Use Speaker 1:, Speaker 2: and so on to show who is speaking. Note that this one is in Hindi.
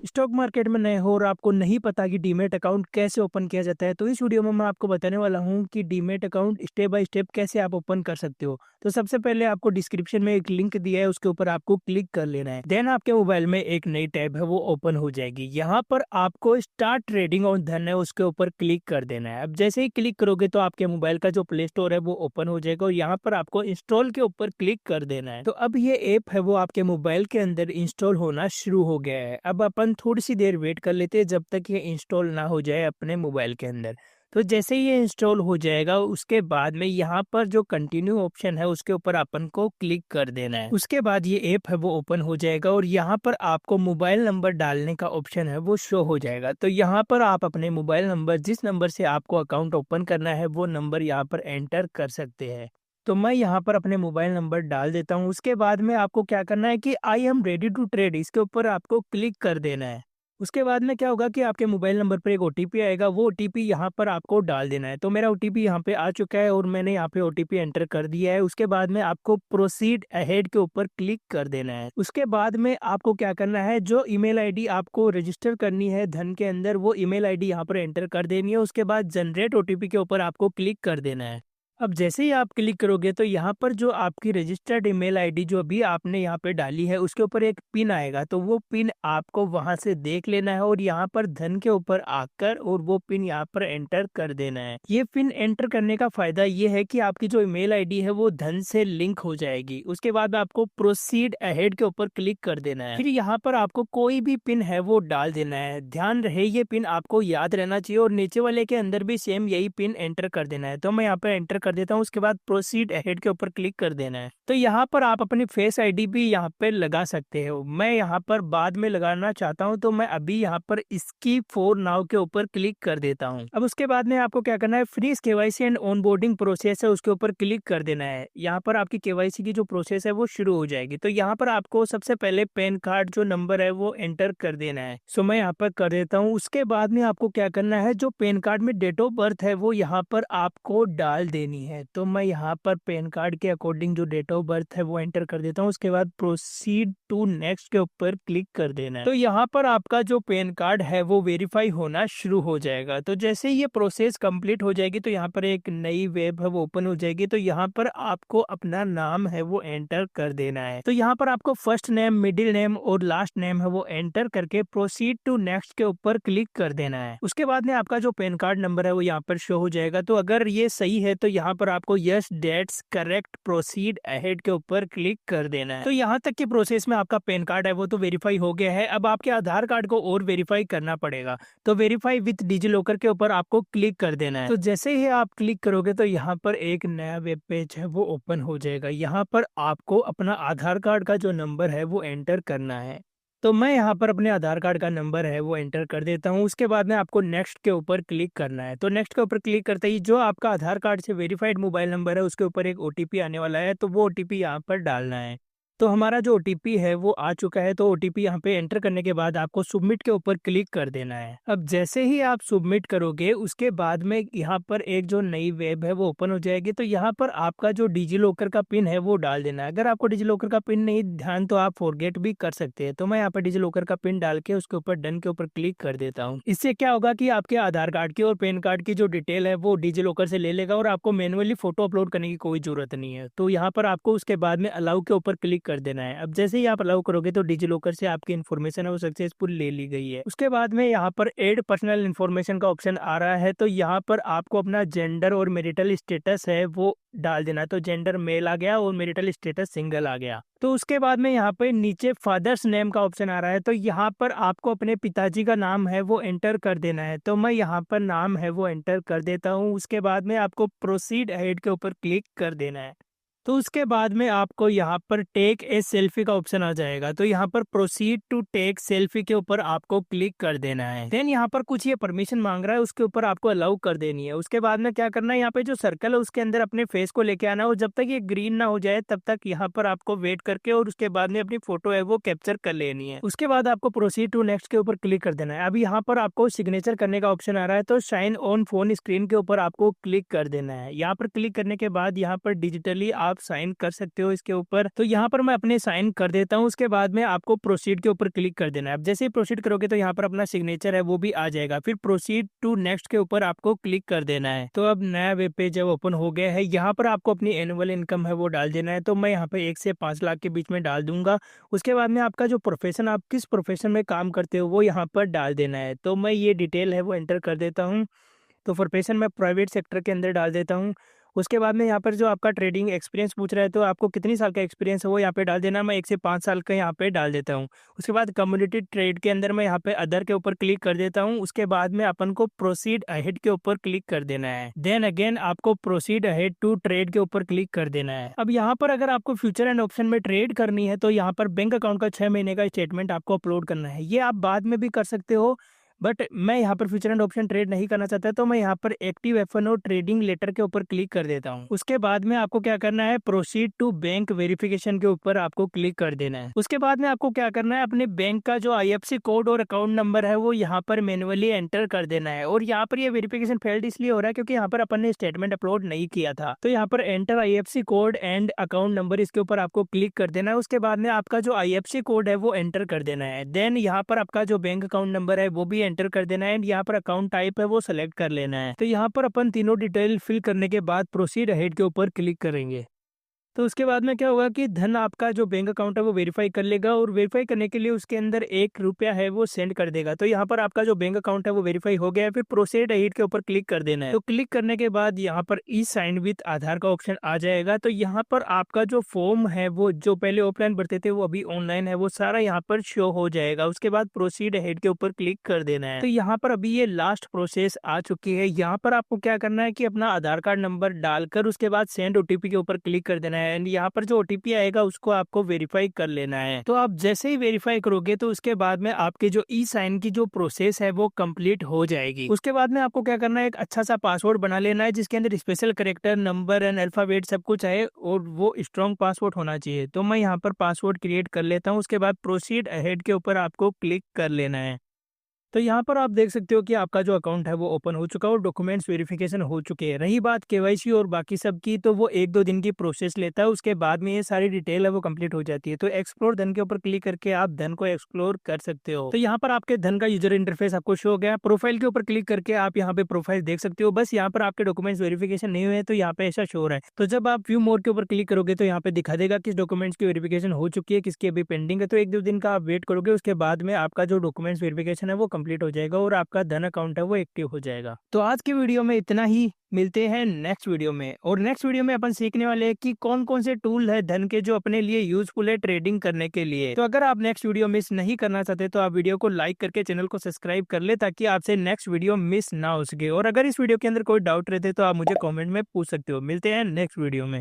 Speaker 1: स्टॉक मार्केट में नए हो और आपको नहीं पता कि डीमैट अकाउंट कैसे ओपन किया जाता है, तो इस वीडियो में मैं आपको बताने वाला हूं कि demat account step by step कैसे आप ओपन कर सकते हो। तो सबसे पहले आपको डिस्क्रिप्शन में एक लिंक दिया है, उसके ऊपर आपको क्लिक कर लेना है। देन आपके मोबाइल में एक नई टैब है वो ओपन हो जाएगी। यहाँ पर आपको स्टार्ट ट्रेडिंग ऑन धन है उसके ऊपर क्लिक कर देना है। अब जैसे ही क्लिक करोगे तो आपके मोबाइल का जो प्ले स्टोर है वो ओपन हो जाएगा और यहाँ पर आपको इंस्टॉल के ऊपर क्लिक कर देना है। तो अब ये ऐप है वो आपके मोबाइल के अंदर इंस्टॉल होना शुरू हो गया है। अब अपन थोड़ी सी देर वेट कर लेते हैं जब तक ये इंस्टॉल ना हो जाए अपने मोबाइल के अंदर। तो जैसे ही ये इंस्टॉल हो जाएगा उसके बाद में यहाँ पर जो कंटिन्यू ऑप्शन है उसके ऊपर अपन को क्लिक कर देना है। उसके बाद ये ऐप है वो ओपन हो जाएगा और यहाँ पर आपको मोबाइल नंबर डालने का ऑप्शन है वो शो हो जाएगा। तो यहाँ पर आप अपने मोबाइल नंबर, जिस नंबर से आपको अकाउंट ओपन करना है वो नंबर यहाँ पर एंटर कर सकते हैं। तो मैं यहाँ पर अपने मोबाइल नंबर डाल देता हूँ। उसके बाद में आपको क्या करना है कि I am ready to trade, इसके ऊपर आपको क्लिक कर देना है। उसके बाद में क्या होगा कि आपके मोबाइल नंबर पर एक ओटीपी आएगा, वो ओटीपी यहाँ पर आपको डाल देना है। तो मेरा ओटीपी यहाँ पे आ चुका है और मैंने यहाँ पे ओटीपी एंटर कर दिया है। उसके बाद में आपको प्रोसीड अहेड के ऊपर क्लिक कर देना है। उसके बाद में आपको क्या करना है, जो ईमेल आईडी आपको रजिस्टर करनी है धन के अंदर वो ईमेल आईडी यहाँ पर एंटर कर देनी है। उसके बाद जनरेट ओटीपी के ऊपर आपको क्लिक कर देना है। अब जैसे ही आप क्लिक करोगे तो यहाँ पर जो आपकी रजिस्टर्ड ईमेल आईडी जो अभी आपने यहाँ पे डाली है उसके ऊपर एक पिन आएगा। तो वो पिन आपको वहां से देख लेना है और यहाँ पर धन के ऊपर आकर और वो पिन यहाँ पर एंटर कर देना है। ये पिन एंटर करने का फायदा ये है कि आपकी जो ईमेल आईडी है वो धन से लिंक हो जाएगी। उसके बाद आपको प्रोसीड अहेड के ऊपर क्लिक कर देना है। फिर यहाँ पर आपको कोई भी पिन है वो डाल देना है। ध्यान रहे ये पिन आपको याद रहना चाहिए और नीचे वाले के अंदर भी सेम यही पिन एंटर कर देना है। तो मैं यहाँ पर एंटर कर देता हूँ। उसके बाद प्रोसीड अहेड के ऊपर क्लिक कर देना है। तो यहाँ पर आप अपनी फेस आईडी भी यहाँ पे लगा सकते हो। मैं यहाँ पर बाद में लगाना चाहता हूँ तो मैं अभी यहाँ पर स्कीप फॉर नाउ के ऊपर क्लिक कर देता हूँ। अब उसके बाद में आपको क्या करना है, freeze KYC and onboarding process है उसके ऊपर क्लिक कर देना है। यहाँ पर आपकी केवाईसी की जो प्रोसेस है वो शुरू हो जाएगी। तो यहाँ पर आपको सबसे पहले पैन कार्ड जो नंबर है वो एंटर कर देना है। सो मैं यहाँ पर कर देता हूँ। उसके बाद में आपको क्या करना है, जो पैन कार्ड में डेट ऑफ बर्थ है वो यहाँ पर आपको डाल देनी है। तो मैं यहाँ पर पैन कार्ड के अकॉर्डिंग जो डेट ऑफ बर्थ है वो एंटर कर देता हूँ। उसके बाद प्रोसीड टू नेक्स्ट के ऊपर क्लिक कर देना है। तो यहाँ पर आपका जो पैन कार्ड है वो वेरीफाई होना शुरू हो जाएगा। तो जैसे ही ये प्रोसेस कंप्लीट हो जाएगी तो यहाँ पर एक नई वेब है वो ओपन हो जाएगी। तो यहाँ पर आपको अपना नाम है वो एंटर कर देना है। तो यहाँ पर आपको फर्स्ट नेम, मिडिल नेम और लास्ट नेम है वो एंटर करके प्रोसीड टू नेक्स्ट के ऊपर क्लिक कर देना है। उसके बाद में आपका जो पैन कार्ड नंबर है वो यहाँ पर शो हो जाएगा। तो अगर ये सही है तो यहाँ पर आपको yes dates correct proceed ahead के ऊपर क्लिक कर देना है। तो यहाँ तक की प्रोसेस में आपका पैन कार्ड है वो तो वेरीफाई हो गया है। अब आपके आधार कार्ड को और वेरीफाई करना पड़ेगा। तो वेरीफाई विथ डिजिलॉकर के ऊपर आपको क्लिक कर देना है। तो जैसे ही आप क्लिक करोगे तो यहाँ पर एक नया वेब पेज है वो ओपन हो जाएगा। यहाँ पर आपको अपना आधार कार्ड का जो नंबर है वो एंटर करना है। तो मैं यहाँ पर अपने आधार कार्ड का नंबर है वो एंटर कर देता हूँ। उसके बाद में आपको नेक्स्ट के ऊपर क्लिक करना है। तो नेक्स्ट के ऊपर क्लिक करते ही जो आपका आधार कार्ड से वेरीफाइड मोबाइल नंबर है उसके ऊपर एक ओटीपी आने वाला है। तो वो ओटीपी यहाँ पर डालना है। तो हमारा जो ओटीपी है वो आ चुका है। तो ओटीपी यहाँ पे एंटर करने के बाद आपको सबमिट के ऊपर क्लिक कर देना है। अब जैसे ही आप सबमिट करोगे उसके बाद में यहाँ पर एक जो नई वेब है वो ओपन हो जाएगी। तो यहाँ पर आपका जो डिजिलॉकर का पिन है वो डाल देना है। अगर आपको डिजिलॉकर का पिन नहीं ध्यान तो आप फॉरगेट भी कर सकते हैं। तो मैं यहाँ पर डिजिलॉकर का पिन डाल के उसके ऊपर डन के ऊपर क्लिक कर देता हूँ। इससे क्या होगा कि आपके आधार कार्ड की और पैन कार्ड की जो डिटेल है वो डिजिलॉकर से ले लेगा और आपको मैनुअली फोटो अपलोड करने की कोई जरूरत नहीं है। तो यहाँ पर आपको उसके बाद में अलाउ के ऊपर क्लिक कर देना है। अब जैसे ही आप अलाउ करोगे तो डिजिलॉकर से आपकी इन्फॉर्मेशन है वो सक्सेसफुल ले ली गई है। उसके बाद में यहाँ पर एड पर्सनल इन्फॉर्मेशन का ऑप्शन आ रहा है। तो यहाँ पर आपको अपना जेंडर और मैरिटल स्टेटस है वो डाल देना। तो जेंडर मेल आ गया और मैरिटल स्टेटस सिंगल आ गया। तो उसके बाद में यहाँ पे नीचे फादर्स नेम का ऑप्शन आ रहा है। तो यहाँ पर आपको अपने पिताजी का नाम है वो एंटर कर देना है। तो मैं यहाँ पर नाम है वो एंटर कर देता हूँ। उसके बाद में आपको प्रोसीड अहेड के ऊपर क्लिक कर देना है। तो उसके बाद में आपको यहाँ पर टेक ए सेल्फी का ऑप्शन आ जाएगा। तो यहाँ पर प्रोसीड टू टेक सेल्फी के ऊपर आपको क्लिक कर देना है। देन यहाँ पर कुछ ये परमिशन मांग रहा है उसके ऊपर आपको अलाउ कर देनी है। उसके बाद में क्या करना है, यहाँ पे जो सर्कल है उसके अंदर अपने फेस को लेके आना है और जब तक ये ग्रीन ना हो जाए तब तक यहाँ पर आपको वेट करके और उसके बाद में अपनी फोटो है वो कैप्चर कर लेनी है। उसके बाद आपको प्रोसीड टू नेक्स्ट के ऊपर क्लिक कर देना है। अब यहाँ पर आपको सिग्नेचर करने का ऑप्शन आ रहा है। तो साइन ऑन फोन स्क्रीन के ऊपर आपको क्लिक कर देना है। यहाँ पर क्लिक करने के बाद यहाँ पर डिजिटली आप आप साइन कर सकते हो इसके ऊपर। तो यहाँ पर मैं अपने साइन कर देता हूँ। उसके बाद में आपको प्रोसीड के ऊपर क्लिक कर देना है। अब जैसे ही प्रोसीड करोगे तो यहाँ पर अपना सिग्नेचर है वो भी आ जाएगा। फिर प्रोसीड टू नेक्स्ट के ऊपर आपको क्लिक कर देना है। तो अब नया वेब पेज जब ओपन हो गया है, यहाँ पर आपको अपनी एनुअल इनकम है वो डाल देना है। तो मैं यहाँ पे 1 से 5 लाख के बीच में डाल दूंगा। उसके बाद में आपका जो प्रोफेशन, आप किस प्रोफेशन में काम करते हो वो यहाँ पर डाल देना है। तो मैं ये डिटेल है वो एंटर कर देता हूँ। तो प्रोफेशन मैं प्राइवेट सेक्टर के अंदर डाल देता हूँ। उसके बाद में यहाँ पर जो आपका ट्रेडिंग एक्सपीरियंस पूछ रहा है, तो आपको कितनी साल का एक्सपीरियंस है वो यहाँ पे डाल देना। मैं 1 से 5 साल का यहाँ पे डाल देता हूँ। उसके बाद कम्युनिटी ट्रेड के अंदर मैं यहाँ पे अदर के ऊपर क्लिक कर देता हूँ। उसके बाद में अपन को प्रोसीड अहेड के ऊपर क्लिक कर देना है। देन अगेन आपको प्रोसीड अहेड टू ट्रेड के ऊपर क्लिक कर देना है। अब यहाँ पर अगर आपको फ्यूचर एंड ऑप्शन में ट्रेड करनी है तो यहाँ पर बैंक अकाउंट का 6 महीने का स्टेटमेंट आपको अपलोड करना है। ये आप बाद में भी कर सकते हो, बट मैं यहाँ पर फ्यूचर एंड ऑप्शन ट्रेड नहीं करना चाहता, तो मैं यहाँ पर एक्टिव F&O ट्रेडिंग लेटर के ऊपर क्लिक कर देता हूँ। उसके बाद में आपको क्या करना है, प्रोसीड टू बैंक वेरिफिकेशन के ऊपर आपको क्लिक कर देना है। उसके बाद में आपको क्या करना है, अपने बैंक का जो IFSC कोड और अकाउंट नंबर है वो यहाँ पर मैनुअली एंटर कर देना है। और यहाँ पर ये वेरिफिकेशन फेल्ड इसलिए हो रहा है क्योंकि यहाँ पर अपन ने स्टेटमेंट अपलोड नहीं किया था। तो यहाँ पर enter IFSC code and account number, इसके ऊपर आपको क्लिक कर देना है। उसके बाद में आपका जो IFSC कोड है वो एंटर कर देना है। देन यहाँ पर आपका जो बैंक अकाउंट नंबर है वो भी एंटर कर देना है। एंड यहाँ पर अकाउंट टाइप है वो सेलेक्ट कर लेना है। तो यहाँ पर अपन तीनों डिटेल फिल करने के बाद प्रोसीड अहेड के ऊपर क्लिक करेंगे। तो उसके बाद में क्या होगा कि धन आपका जो बैंक अकाउंट है वो वेरीफाई कर लेगा, और वेरीफाई करने के लिए उसके अंदर 1 रुपया है वो सेंड कर देगा। तो यहाँ पर आपका जो बैंक अकाउंट है वो वेरीफाई हो गया है। फिर प्रोसीड अहेड के ऊपर क्लिक कर देना है। तो क्लिक करने के बाद यहाँ पर ई साइन विद आधार का ऑप्शन आ जाएगा। तो यहाँ पर आपका जो फॉर्म है वो जो पहले ऑफलाइन भरते थे वो अभी ऑनलाइन है, वो सारा यहाँ पर शो हो जाएगा। उसके बाद प्रोसीड अहेड के ऊपर क्लिक कर देना है। तो यहाँ पर अभी ये लास्ट प्रोसेस आ चुकी है। यहाँ पर आपको क्या करना है कि अपना आधार कार्ड नंबर डालकर उसके बाद सेंड OTP के ऊपर क्लिक कर देना है। एंड यहाँ पर जो OTP आएगा उसको आपको वेरीफाई कर लेना है। तो आप जैसे ही वेरीफाई करोगे तो उसके बाद में आपके जो ई साइन की जो प्रोसेस है वो कंप्लीट हो जाएगी। उसके बाद में आपको क्या करना है, एक अच्छा सा पासवर्ड बना लेना है जिसके अंदर special character, number and alphabet सब कुछ है, और वो स्ट्रॉन्ग पासवर्ड होना चाहिए। तो मैं यहाँ पर पासवर्ड क्रिएट कर लेता हूँ। उसके बाद प्रोसीड अहेड के ऊपर आपको क्लिक कर लेना है। तो यहाँ पर आप देख सकते हो कि आपका जो अकाउंट है वो ओपन हो चुका है और डॉक्यूमेंट्स वेरिफिकेशन हो चुके हैं। रही बात KYC और बाकी सब की, तो वो 1-2 दिन की प्रोसेस लेता है। उसके बाद में ये सारी डिटेल है वो कंप्लीट हो जाती है। तो एक्सप्लोर धन के ऊपर क्लिक करके आप धन को एक्सप्लोर कर सकते हो। तो यहाँ पर आपके धन का यूजर इंटरफेस आपको शो हो गया। प्रोफाइल के ऊपर क्लिक करके आप यहाँ पे प्रोफाइल देख सकते हो। बस यहाँ पर आपके डॉक्यूमेंट्स वेरिफिकेशन नहीं हुए तो यहाँ पे ऐसा शो हो रहा है। तो जब आप व्यू मोर के ऊपर क्लिक करोगे तो यहाँ पे दिखा देगा किस डॉक्यूमेंट्स की वेरिफिकेशन हो चुकी है, किसकी अभी पेंडिंग है। तो 1-2 दिन का आप वेट करोगे, उसके बाद में आपका जो डॉक्यूमेंट्स वेरिफिकेशन है वो कंप्लीट हो जाएगा और आपका धन अकाउंट है वो एक्टिव हो जाएगा। तो आज की वीडियो में इतना ही, मिलते हैं नेक्स्ट वीडियो में। और नेक्स्ट वीडियो में अपन सीखने वाले हैं कि कौन कौन से टूल है धन के जो अपने लिए यूजफुल है ट्रेडिंग करने के लिए। तो अगर आप नेक्स्ट वीडियो मिस नहीं करना चाहते तो आप वीडियो को लाइक करके चैनल को सब्सक्राइब कर ले, ताकि आपसे नेक्स्ट वीडियो मिस ना हो सके। और अगर इस वीडियो के अंदर कोई डाउट रहते तो आप मुझे कॉमेंट में पूछ सकते हो। मिलते हैं नेक्स्ट वीडियो में।